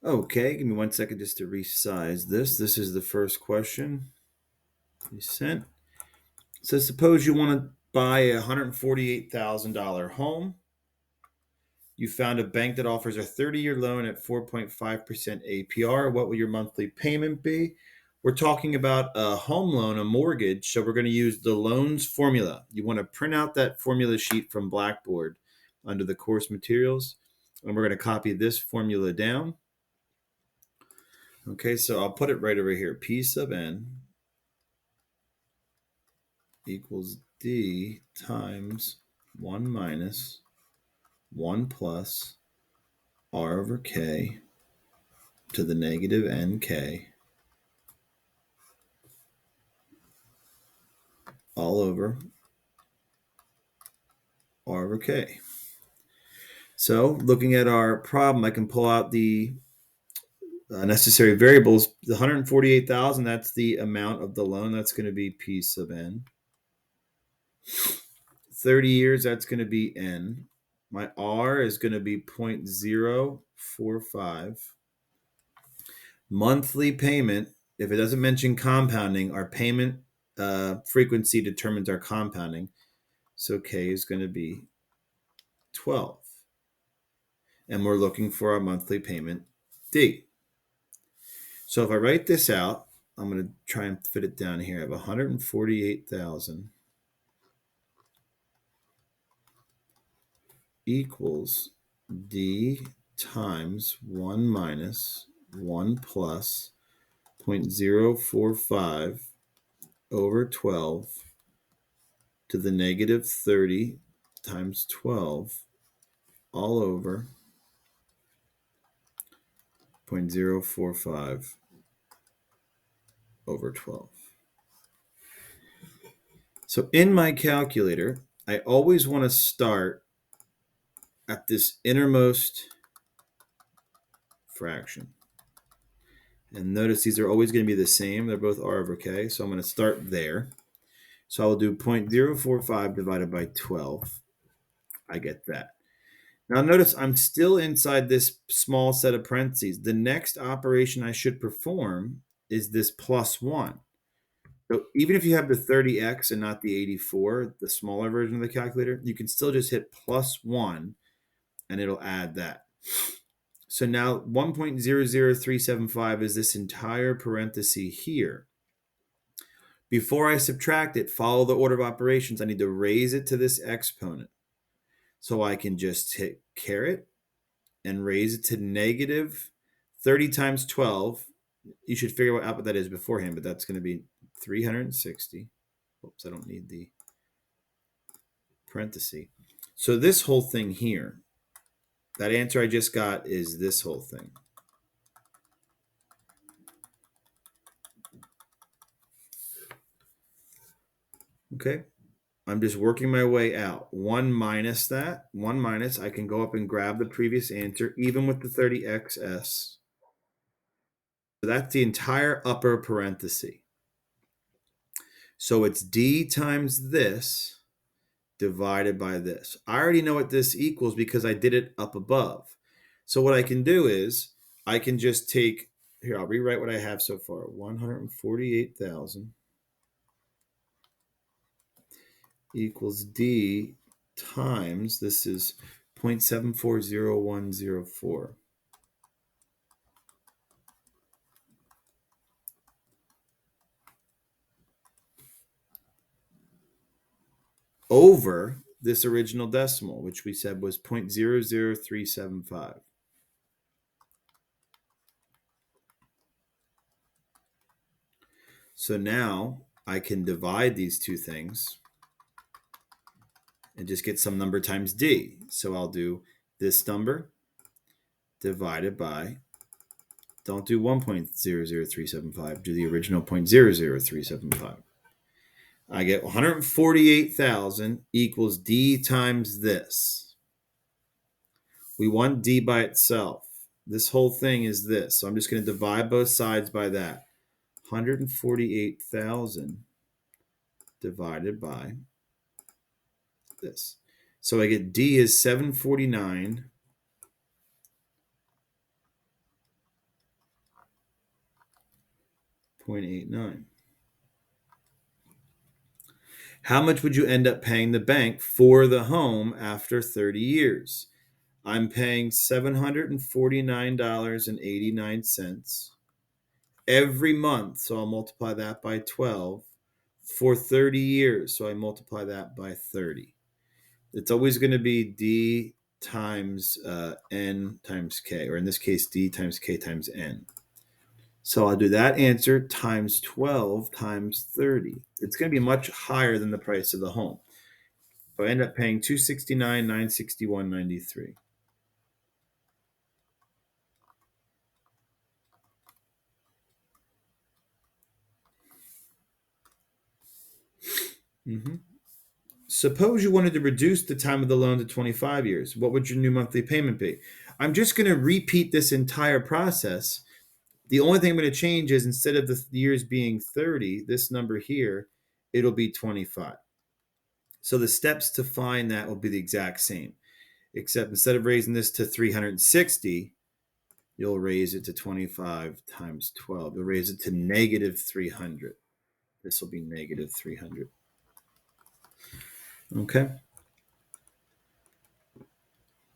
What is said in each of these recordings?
Okay, give me 1 second just to resize this. This is the first question you sent. So suppose you want to buy a $148,000 home. You found a bank that offers a 30-year loan at 4.5% APR. What will your monthly payment be? We're talking about a home loan, a mortgage. So we're going to use the loans formula. You want to print out that formula sheet from Blackboard under the course materials. And we're going to copy this formula down. Okay, so I'll put it right over here. P sub n equals d times 1 minus 1 plus r over k to the negative nk all over r over k. So looking at our problem, I can pull out the necessary variables. The 148,000, that's the amount of the loan. That's going to be P sub n. 30 years, that's going to be n. My R is going to be 0.045. Monthly payment, if it doesn't mention compounding, our payment frequency determines our compounding. So K is going to be 12. And we're looking for our monthly payment, D. So if I write this out, I'm going to try and fit it down here. I have 148,000 equals D times 1 minus 1 plus 0.045 over 12 to the negative 30 times 12 all over 0.045 over 12. So in my calculator, I always want to start at this innermost fraction. And notice these are always going to be the same. They're both r over k. So I'm going to start there. So I will do 0.045 divided by 12. I get that. Now notice I'm still inside this small set of parentheses. The next operation I should perform is this plus 1. So even if you have the 30x and not the 84, the smaller version of the calculator, you can still just hit plus 1 and it'll add that. So now 1.00375 is this entire parenthesis here. Before I subtract it, follow the order of operations. I need to raise it to this exponent. So I can just hit caret and raise it to negative 30 times 12. You should figure out what that is beforehand, but that's going to be 360. Oops, I don't need the parenthesis. So this whole thing here, that answer I just got is this whole thing. Okay, I'm just working my way out. 1 minus that, 1 minus, I can go up and grab the previous answer, even with the 30xs. So that's the entire upper parenthesis. So it's d times this divided by this. I already know what this equals because I did it up above. So what I can do is I can just take, here, I'll rewrite what I have so far. 148,000 equals D times, this is 0.740104. Over this original decimal, which we said was 0.00375. So now I can divide these two things and just get some number times D. So I'll do this number divided by, don't do 1.00375, do the original 0.00375. I get 148,000 equals D times this. We want D by itself. This whole thing is this. So I'm just going to divide both sides by that. 148,000 divided by this. So I get D is 749 0.89. How much would you end up paying the bank for the home after 30 years? I'm paying $749.89 every month, so I'll multiply that by 12 for 30 years, so I multiply that by 30. It's always going to be D times N times K, or in this case, D times K times N. So I'll do that answer times 12 times 30. It's going to be much higher than the price of the home. So I end up paying $269,961.93. Mm-hmm. Suppose you wanted to reduce the time of the loan to 25 years. What would your new monthly payment be? I'm just going to repeat this entire process. The only thing I'm going to change is instead of the years being 30, this number here, it'll be 25. So the steps to find that will be the exact same, except instead of raising this to 360, you'll raise it to 25 times 12. You'll raise it to negative 300. This will be negative 300. Okay.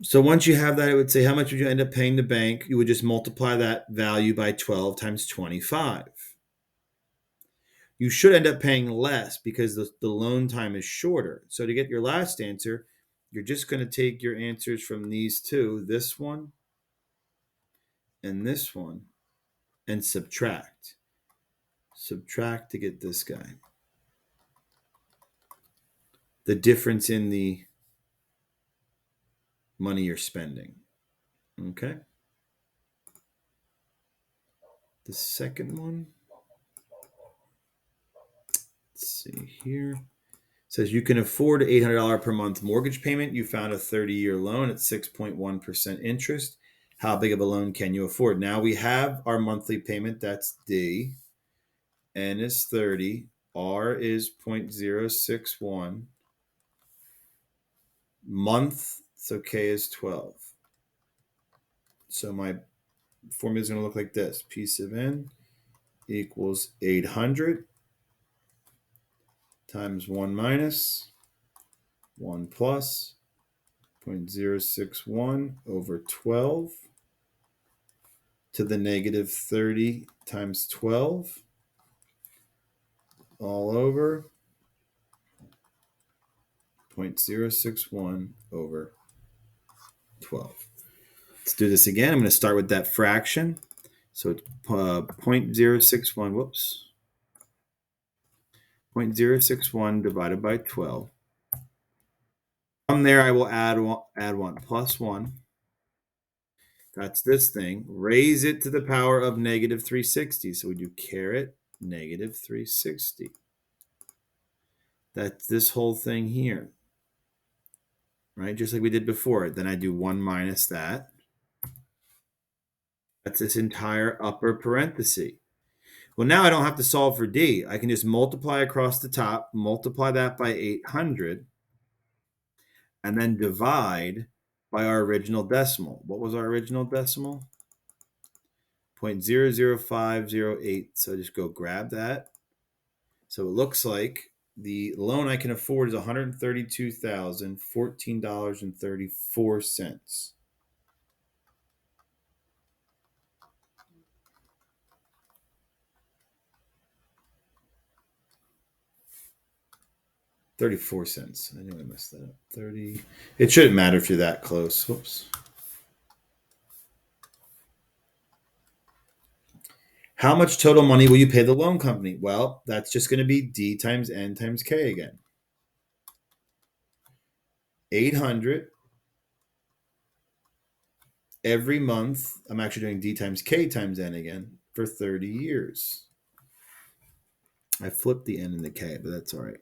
So once you have that, it would say, how much would you end up paying the bank? You would just multiply that value by 12 times 25. You should end up paying less because the loan time is shorter. So to get your last answer, you're just going to take your answers from these two, this one and this one, and subtract. Subtract to get this guy. The difference in the money you're spending. Okay. The second one, let's see here. Says you can afford an $800 per month mortgage payment. You found a 30-year loan at 6.1% interest. How big of a loan can you afford? Now we have our monthly payment. That's D. N is 30. R is 0.061. Month, so K is 12. So my formula is going to look like this. P sub N equals 800 times 1 minus 1 plus 0.061 over 12 to the negative 30 times 12 all over 0.061 over 12. Let's do this again. I'm going to start with that fraction. So it's 0.061, whoops. 0.061 divided by 12. From there, I will add one plus 1. That's this thing. Raise it to the power of negative 360. So we do caret negative 360. That's this whole thing here, right? Just like we did before. Then I do 1 minus that. That's this entire upper parenthesis. Well, now I don't have to solve for D. I can just multiply across the top, multiply that by 800, and then divide by our original decimal. What was our original decimal? 0.00508. So just go grab that. So it looks like the loan I can afford is $132,014.34. 34 cents. I knew I messed that up. 30. It shouldn't matter if you're that close. Whoops. How much total money will you pay the loan company? Well, that's just going to be D times N times K again. 800 every month. I'm actually doing D times K times N again for 30 years. I flipped the N and the K, but that's all right.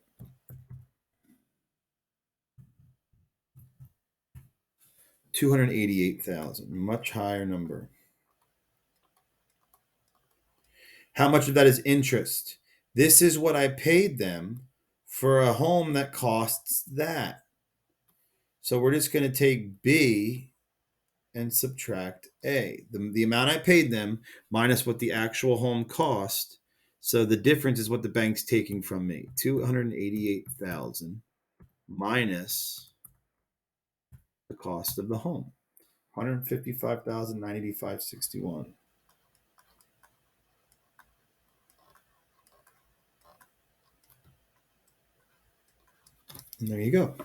$288,000, much higher number. How much of that is interest? This is what I paid them for a home that costs that. So we're just going to take B and subtract A. The amount I paid them minus what the actual home cost So the difference is what the bank's taking from me. 288,000 minus the cost of the home. 155,985.61. And there you go.